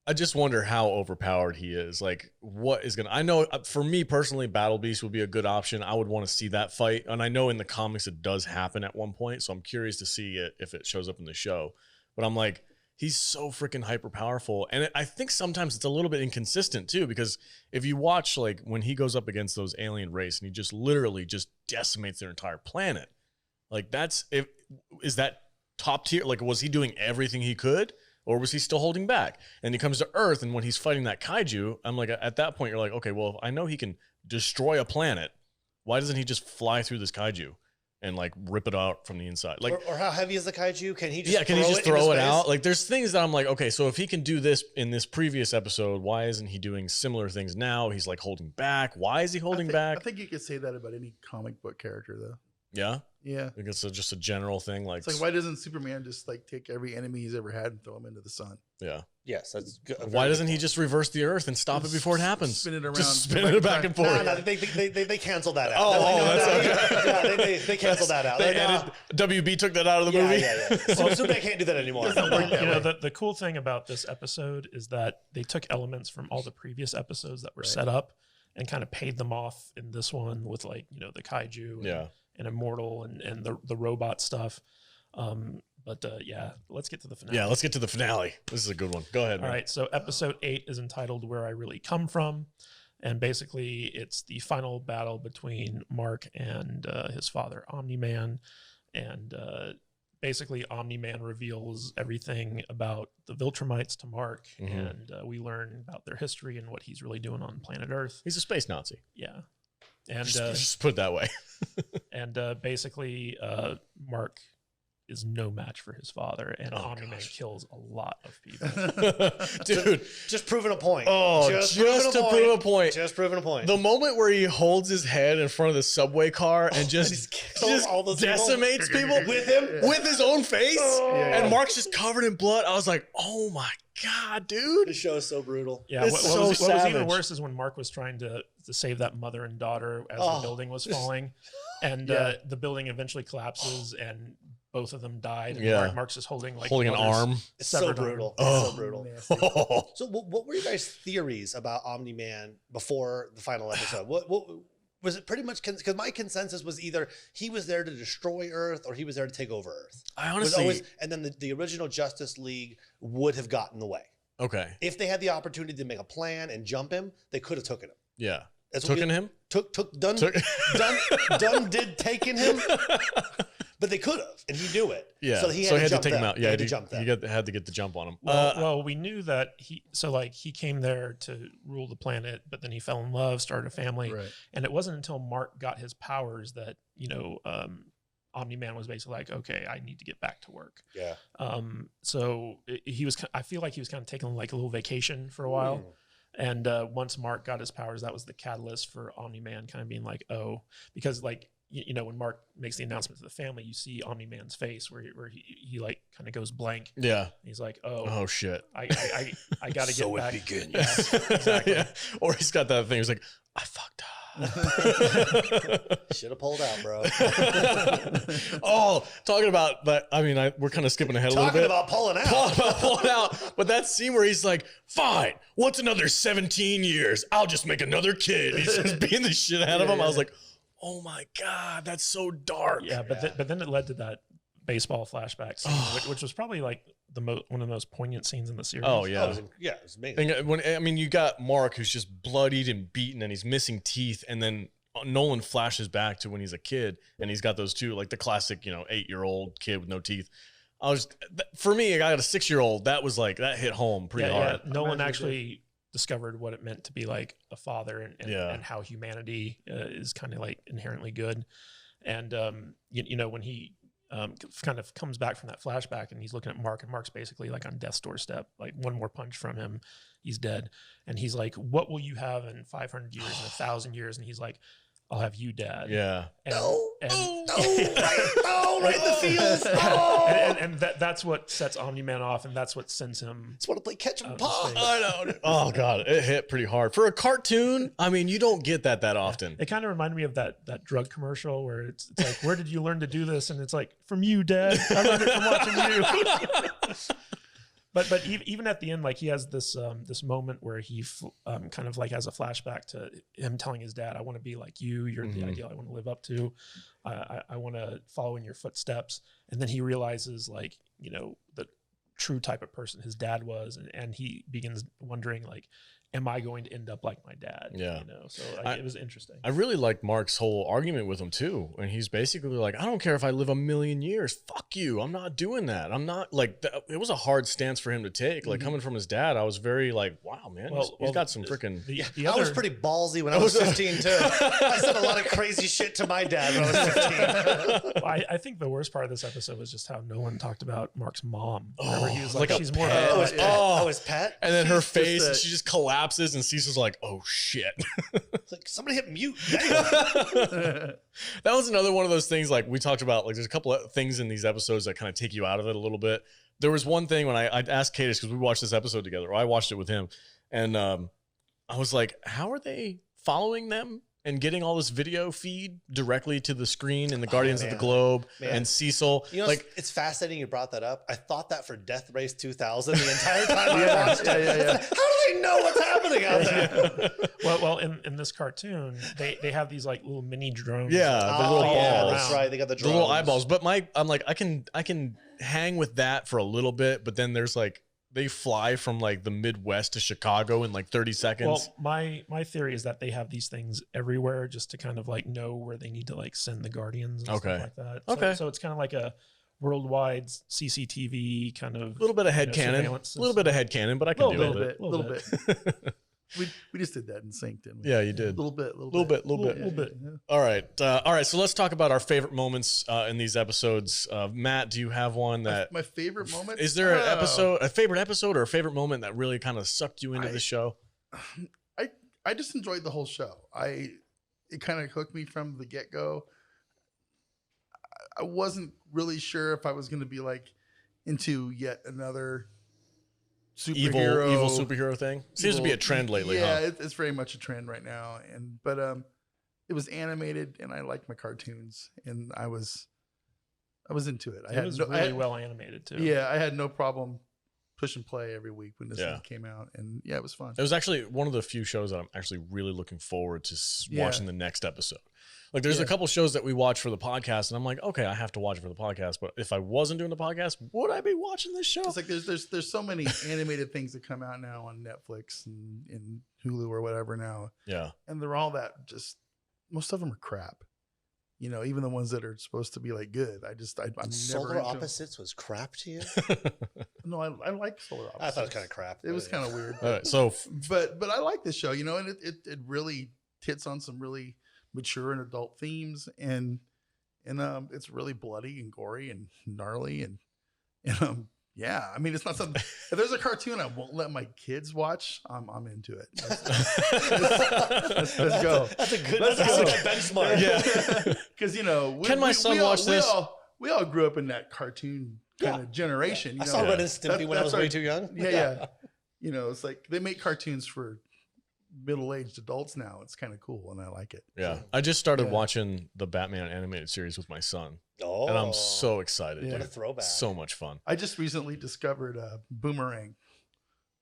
I just wonder how overpowered he is. Like, what is gonna? I know for me personally, Battle Beast would be a good option. I would want to see that fight, and I know in the comics it does happen at one point. So I'm curious to see it if it shows up in the show. But I'm like, he's so freaking hyper powerful, and I think sometimes it's a little bit inconsistent too. Because if you watch like when he goes up against those alien race, and he just literally just decimates their entire planet, like is that top tier? Like, was he doing everything he could? Or was he still holding back? And he comes to Earth, and when he's fighting that kaiju, I'm like, at that point, you're like, okay, well, I know he can destroy a planet. Why doesn't he just fly through this kaiju and like rip it out from the inside? Like, or how heavy is the kaiju? Can he just throw it out? Like, there's things that I'm like, okay, so if he can do this in this previous episode, why isn't he doing similar things now? He's like holding back. Why is he holding back? I think you could say that about any comic book character, though. Yeah. Yeah. I think it's just a general thing. Like, it's like, why doesn't Superman just like take every enemy he's ever had and throw him into the sun? Yeah. Yes, that's good. Why doesn't he just reverse the Earth and stop it before it happens? Spin it around. Just spin it back and forth. No, they canceled that out. That's okay. They canceled that out. WB took that out of the movie. Yeah. Superman can't do that anymore. The cool thing about this episode is that they took elements from all the previous episodes that were set up and kind of paid them off in this one with like, the kaiju and Immortal and the robot stuff. Let's get to the finale. Yeah, let's get to the finale. This is a good one. Go ahead, man. All right, so episode 8 is entitled Where I Really Come From. And basically, it's the final battle between Mark and his father, Omni Man. And basically, Omni Man reveals everything about the Viltrumites to Mark. Mm-hmm. And we learn about their history and what he's really doing on planet Earth. He's a space Nazi. Yeah. And just put it that way. And basically, Mark is no match for his father, and Omni Man kills a lot of people. Dude, just proving a point. Oh, just to prove a point. Just proving a point. The moment where he holds his head in front of the subway car and just all those decimates people with him, with his own face, and Mark's just covered in blood. I was like, oh my God, dude. The show is so brutal. Yeah, what was even worse is when Mark was trying to save that mother and daughter as the building was falling, and the building eventually collapses, and both of them died. And Mark's just holding an arm. It's so brutal. It's so brutal. So what were your guys' theories about Omni Man before the final episode? What was it pretty much? Because my consensus was either he was there to destroy Earth or he was there to take over Earth. I honestly... and then the original Justice League would have gotten in the way. Okay. If they had the opportunity to make a plan and jump him, they could have taken him. Yeah. Done did taken him, but they could have, and he knew it. Yeah, so he had to take him out. Yeah, he had to get the jump on him. Well, we knew that he came there to rule the planet, but then he fell in love, started a family, and it wasn't until Mark got his powers that Omni Man was basically like, okay, I need to get back to work. Yeah. So he was. I feel like he was kind of taking like a little vacation for a while. And once Mark got his powers, that was the catalyst for Omni Man kind of being like, oh, because like, when Mark makes the announcement to the family, you see Omni Man's face where he like kind of goes blank. Yeah. He's like, oh shit. I got to get back. So it begins. Yeah, exactly. Yeah. Or he's got that thing. He's like, I fucked up. Should have pulled out, bro. Talking about that. I mean, we're kind of skipping ahead a little bit. Talking about pulling out. But that scene where he's like, fine, what's another 17 years? I'll just make another kid. He's just beating the shit out of him. I was like, oh my God, that's so dark. Yeah, but then it led to that baseball flashback scene, which was probably like one of the most poignant scenes in the series. Oh yeah, it was amazing. You got Mark who's just bloodied and beaten, and he's missing teeth, and then Nolan flashes back to when he's a kid, and he's got those two, like the classic, 8-year-old kid with no teeth. For me, I got a 6-year-old. That was like that hit home pretty hard. Yeah. Nolan actually discovered what it meant to be like a father and how humanity is kind of like inherently good. And when he kind of comes back from that flashback and he's looking at Mark, and Mark's basically like on death's doorstep, like one more punch from him, he's dead. And he's like, what will you have in 500 years and 1,000 years? And he's like, I'll have you, Dad. Yeah. Right in the feels. And that's what sets Omni Man off, and that's what sends him. Just want to play catch and paw. I know. Oh God, it hit pretty hard for a cartoon. I mean, you don't get that often. It kind of reminded me of that drug commercial where it's like, where did you learn to do this? And it's like, from you, Dad. I learned it from watching you. But even at the end, like he has this this moment where he kind of like has a flashback to him telling his dad, "I want to be like you. You're the ideal I want to live up to. I want to follow in your footsteps." And then he realizes, like, you know, the true type of person his dad was, and he begins wondering, like, am I going to end up like my dad? Yeah. You know, so like, it was interesting. I really like Mark's whole argument with him too. And he's basically like, I don't care if I live 1,000,000 years. Fuck you. I'm not doing that. I'm not like, it was a hard stance for him to take. Like coming from his dad, I was very like, wow, man, he's got some freaking. I was pretty ballsy when I was 15 too. I said a lot of crazy shit to my dad when I was 15. I think the worst part of this episode was just how no one talked about Mark's mom. Remember, he was like, like she's a more pet. of a His pet. And then her She's face, just she just collapses and Cecil's like, oh shit. It's like somebody hit mute. That was another one of those things, like we talked about, like there's a couple of things in these episodes that kind of take you out of it a little bit. There was one thing when I asked Cadis, because we watched this episode together, or I watched it with him, and I was like, how are they following them and getting all this video feed directly to the screen and the Guardians of the Globe and Cecil? You know, like, it's fascinating you brought that up. I thought that for Death Race 2000 the entire time I watched it. How do they know what's happening out there? well, in this cartoon, they have these like little mini drones. the little balls. That's right. They got the drones. The little eyeballs. But I'm like, I can hang with that for a little bit, but then there's like, they fly from like the Midwest to Chicago in like 30 seconds. Well, my theory is that they have these things everywhere just to kind of like know where they need to like send the Guardians and stuff like that. So it's kind of like a worldwide CCTV kind of a little bit of headcanon. A little bit of headcanon, but I can deal with it. A little bit. We just did that in sync, didn't we? Yeah, you did. A little bit. Yeah. All right. So let's talk about our favorite moments in these episodes. Matt, do you have one that my favorite moment? Is there a favorite episode or a favorite moment that really kind of sucked you into the show? I just enjoyed the whole show. It kind of hooked me from the get-go. I wasn't really sure if I was going to be like into yet another superhero, evil superhero thing. Seems to be a trend lately. Yeah, it's very much a trend right now. But it was animated, and I like my cartoons, and I was into it. It was really well animated too. Yeah, I had no problem push and play every week when this one came out, and it was fun. It was actually one of the few shows that I'm actually really looking forward to watching the next episode. Like there's a couple shows that we watch for the podcast, and I'm like, okay, I have to watch it for the podcast. But if I wasn't doing the podcast, would I be watching this show? It's like there's so many animated things that come out now on Netflix and Hulu or whatever now. Yeah, and they're all that just most of them are crap. You know, even the ones that are supposed to be like good. I'm Solar never Opposites was crap to you? No, I like Solar Opposites. I thought it was kind of crap. It was kind of weird. All right, so but I like this show, you know, and it really hits on some really mature and adult themes, and it's really bloody and gory and gnarly and yeah, I mean, it's not something. If there's a cartoon I won't let my kids watch, I'm into it. Let's go. That's a good benchmark. Yeah, because you know, can my son watch this? We all grew up in that cartoon kind of generation. You I know? saw Ren and Stimpy when I was way too young. Yeah. You know, it's like they make cartoons for middle-aged adults now. It's kind of cool, and I like it. Yeah, so, I just started watching the Batman animated series with my son. And I'm so excited. What a throwback. So much fun. I just recently discovered Boomerang.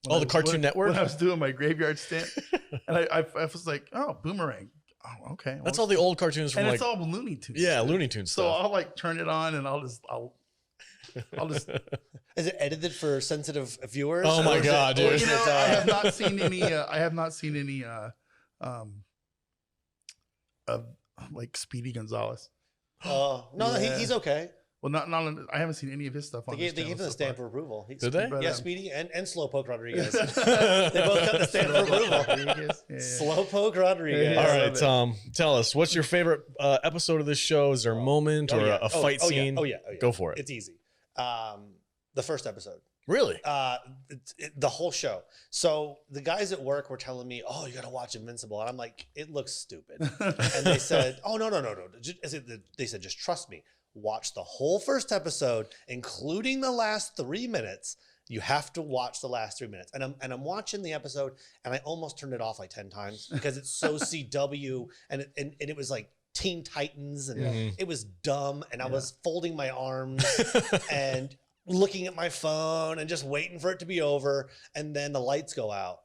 The Cartoon Network? When I was doing my graveyard stint. And I was like, oh, Boomerang. Oh, okay. Well, that's all the old cartoons from, and like... it's all Looney Tunes. Yeah, Looney Tunes so stuff. I'll like turn it on and I'll just... Is it edited for sensitive viewers? Oh my God, dude. Well, you know, I have not seen any of like Speedy Gonzalez. No, he's okay. Well, I haven't seen any of his stuff on They gave him the stamp of approval. Did they? Yeah, Speedy and Slowpoke Rodriguez. They both got the stamp of approval. Slowpoke Rodriguez. Yeah, all right, Tom, tell us, what's your favorite episode of this show? Is there a moment or a fight scene? Oh yeah. Go for it. It's easy. The first episode. Really? The whole show. So the guys at work were telling me, "Oh, you got to watch Invincible," and I'm like, "It looks stupid." And they said, "Oh no. They said, just trust me. Watch the whole first episode, including the last 3 minutes. You have to watch the last 3 minutes." And I'm watching the episode, and I almost turned it off like 10 times because it's so CW, and it was like Teen Titans, and it was dumb, and I was folding my arms, and looking at my phone and just waiting for it to be over. And then the lights go out.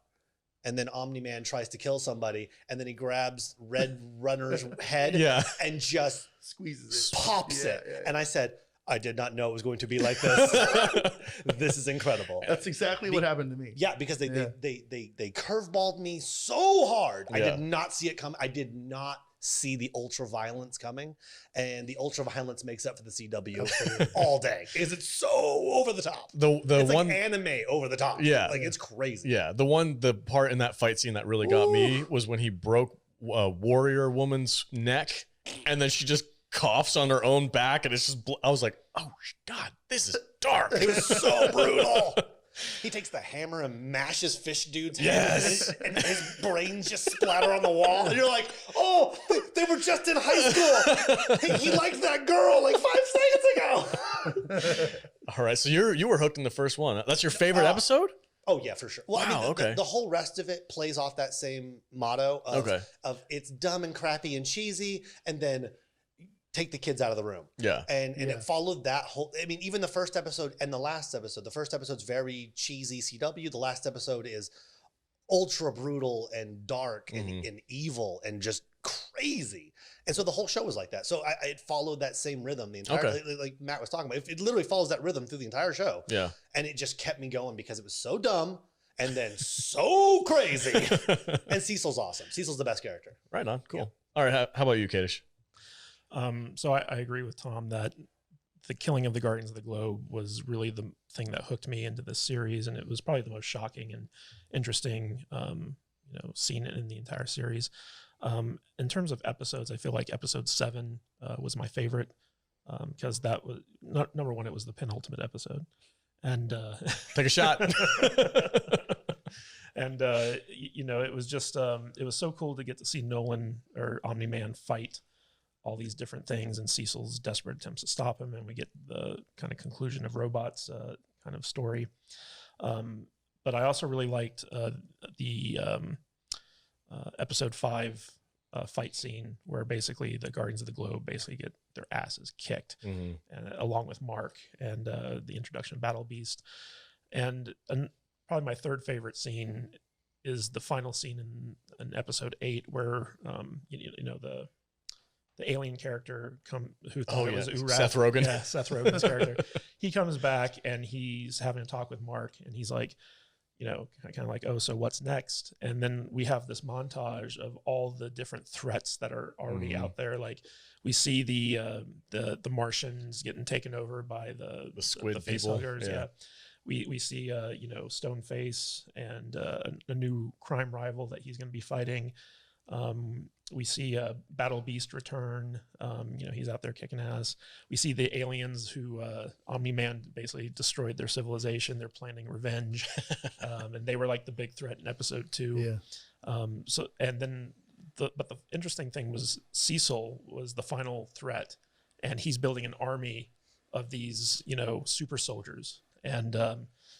And then Omni Man tries to kill somebody. And then he grabs Red Runner's head and just squeezes it, pops it. Yeah. And I said, I did not know it was going to be like this. This is incredible. That's exactly what happened to me. Yeah, because they curveballed me so hard. I did not see it come. I did not see the ultra violence coming, and the ultra violence makes up for the CW all day. Is it so over the top? It's one like anime over the top. Yeah, like it's crazy. Yeah, the part in that fight scene that really got me was when he broke Warrior Woman's neck, and then she just coughs on her own back, and it's just I was like, oh God, this is dark. It was so brutal. He takes the hammer and mashes Fish Dude's head, and his brains just splatter on the wall. And you're like, oh, they were just in high school. He liked that girl like 5 seconds ago. All right, so you were hooked in the first one. That's your favorite episode? Oh yeah, for sure. Well, wow, I mean, the whole rest of it plays off that same motto of it's dumb and crappy and cheesy, and then take the kids out of the room. Yeah. And it followed that whole, I mean, even the first episode and the last episode. The first episode's very cheesy CW. The last episode is ultra brutal and dark and evil and just crazy. And so the whole show was like that. So it followed that same rhythm the entire, like Matt was talking about. It literally follows that rhythm through the entire show. Yeah. And it just kept me going because it was so dumb and then so crazy. And Cecil's awesome. Cecil's the best character. Right on. Cool. Yeah. All right. How about you, Kadish? So I agree with Tom that the killing of the Guardians of the Globe was really the thing that hooked me into this series, and it was probably the most shocking and interesting, scene in the entire series. In terms of episodes, I feel like episode 7 was my favorite because that was number one. It was the penultimate episode, and take a shot. And it was just it was so cool to get to see Nolan or Omni Man fight all these different things and Cecil's desperate attempts to stop him, and we get the kind of conclusion of Robot's kind of story. But I also really liked the episode 5 fight scene where basically the Guardians of the Globe basically get their asses kicked, and along with Mark, and the introduction of Battle Beast. And probably my third favorite scene is the final scene in episode 8 where the alien character who thought it was Urad. Seth Rogen. Yeah, Seth Rogen's character. He comes back and he's having a talk with Mark, and he's like, kind of like, oh, so what's next? And then we have this montage of all the different threats that are already out there. Like we see the Martians getting taken over by the squid face people. Huggers. Yeah. We see Stoneface and a new crime rival that he's going to be fighting. We see Battle Beast return. He's out there kicking ass. We see the aliens who Omni Man basically destroyed their civilization. They're planning revenge, and they were like the big threat in episode 2. Yeah. But the interesting thing was Cecil was the final threat, and he's building an army of these super soldiers, and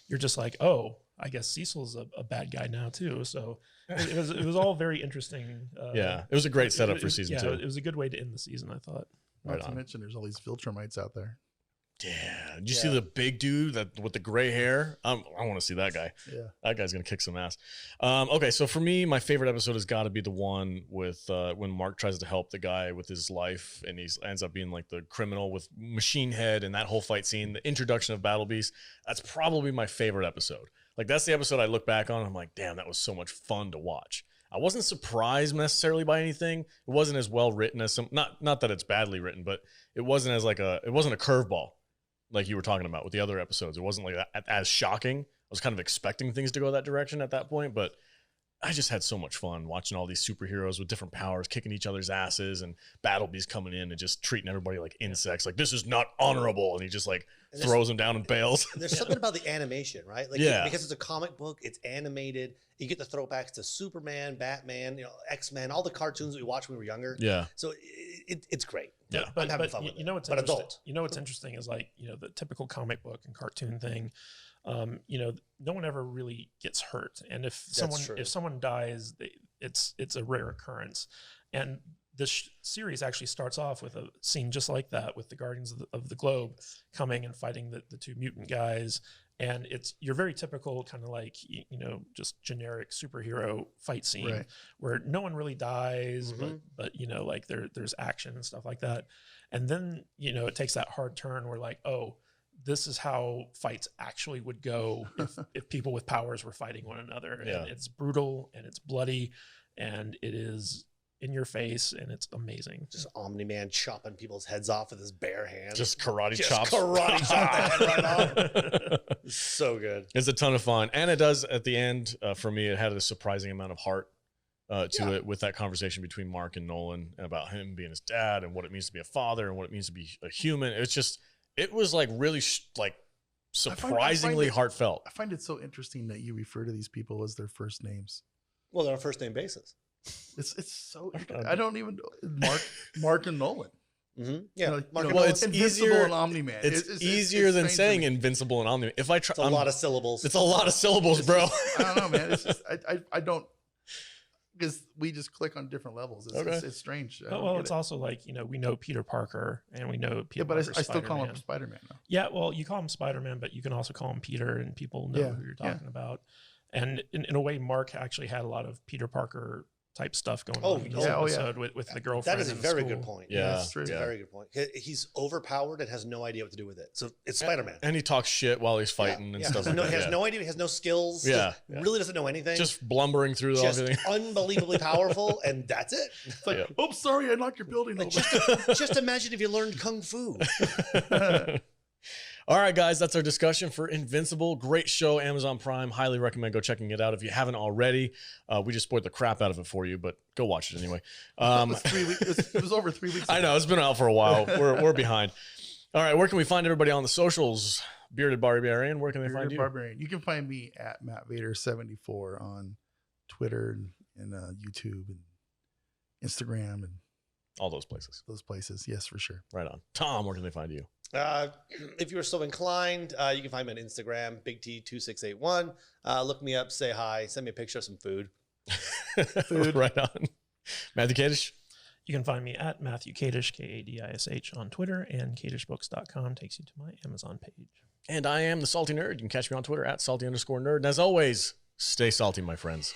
you're just like, oh, I guess Cecil's a bad guy now too. So it was all very interesting. It was a great setup for season 2. It was a good way to end the season, I thought. Not to mention there's all these Viltrumites out there. Yeah. Did you see the big dude with the gray hair? I want to see that guy. Yeah. That guy's going to kick some ass. Okay. So for me, my favorite episode has got to be the one with when Mark tries to help the guy with his life, and he ends up being like the criminal with Machine Head, and that whole fight scene, the introduction of Battle Beast. That's probably my favorite episode. Like that's the episode I look back on. And I'm like, damn, that was so much fun to watch. I wasn't surprised necessarily by anything. It wasn't as well written as some, not that it's badly written, but it wasn't it wasn't a curveball like you were talking about with the other episodes. It wasn't like that, as shocking. I was kind of expecting things to go that direction at that point, but I just had so much fun watching all these superheroes with different powers kicking each other's asses, and Battle Beast coming in and just treating everybody like insects. Like, this is not honorable. And he just like throws them down and bails. There's something about the animation, right? Like, because it's a comic book, it's animated. You get the throwbacks to Superman, Batman, X-Men, all the cartoons we watched when we were younger. Yeah. So it's great. Yeah. I'm having fun with it. What's interesting? What's interesting is like, the typical comic book and cartoon thing. No one ever really gets hurt, and if someone dies, it's a rare occurrence. And this series actually starts off with a scene just like that, with the Guardians of the Globe coming and fighting the two mutant guys. And it's your very typical kind of like, you know, just generic superhero fight scene where no one really dies, but you know, like there's action and stuff like that. And then, you know, it takes that hard turn where like, oh, this is how fights actually would go if people with powers were fighting one another. And it's brutal and it's bloody and it is in your face, and it's amazing. Just Omni Man chopping people's heads off with his bare hands. Just karate chops. Karate chop the head right off. It's so good. It's a ton of fun. And it does, at the end, for me, it had a surprising amount of heart to it, with that conversation between Mark and Nolan about him being his dad and what it means to be a father and what it means to be a human. It's just, it was like really like surprisingly heartfelt. I find it so interesting that you refer to these people as their first names. Well, they're on a first name basis. It's so, I don't even know. Mark and Nolan. Yeah, you know, well, it's Invincible easier. and Omni Man. It's easier than saying Invincible and Omni Man. If I try, it's a lot of syllables. It's a lot of syllables, bro. I don't know, man. It's just I don't, because we just click on different levels. It's strange. Well, it's also like, you know, we know Peter Parker and we know Peter. Yeah, but I still call him Spider-Man now. Yeah, well, you call him Spider-Man, but you can also call him Peter, and people know who you're talking about. And in a way, Mark actually had a lot of Peter Parker type stuff going on in this episode with the girlfriend. That is a very good point. Yeah, that's true. It's a very good point. He's overpowered and has no idea what to do with it. So it's Spider-Man. And he talks shit while he's fighting and stuff like that. He has no idea. He has no skills. Really doesn't know anything. Just blumbering through everything. Unbelievably powerful, and that's it. It's like, oh, sorry, I knocked your building over. Just imagine if you learned Kung Fu. All right, guys, that's our discussion for Invincible. Great show, Amazon Prime. Highly recommend go checking it out if you haven't already. We just spoiled the crap out of it for you, but go watch it anyway. It was over 3 weeks ago. I know, it's been out for a while. We're behind. All right, where can we find everybody on the socials? Bearded Barbarian, where can they find you? Barbarian. You can find me at MattVader74 on Twitter and YouTube and Instagram and all those places. Those places, yes, for sure. Right on. Tom, where can they find you? If you are so inclined, you can find me on Instagram, BigT2681. Look me up, say hi, send me a picture of some food. Food. Right on. Matthew Kadish? You can find me at Matthew Kadish, Kadish on Twitter, and KadishBooks.com takes you to my Amazon page. And I am the Salty Nerd. You can catch me on Twitter at salty_nerd. And as always, stay salty, my friends.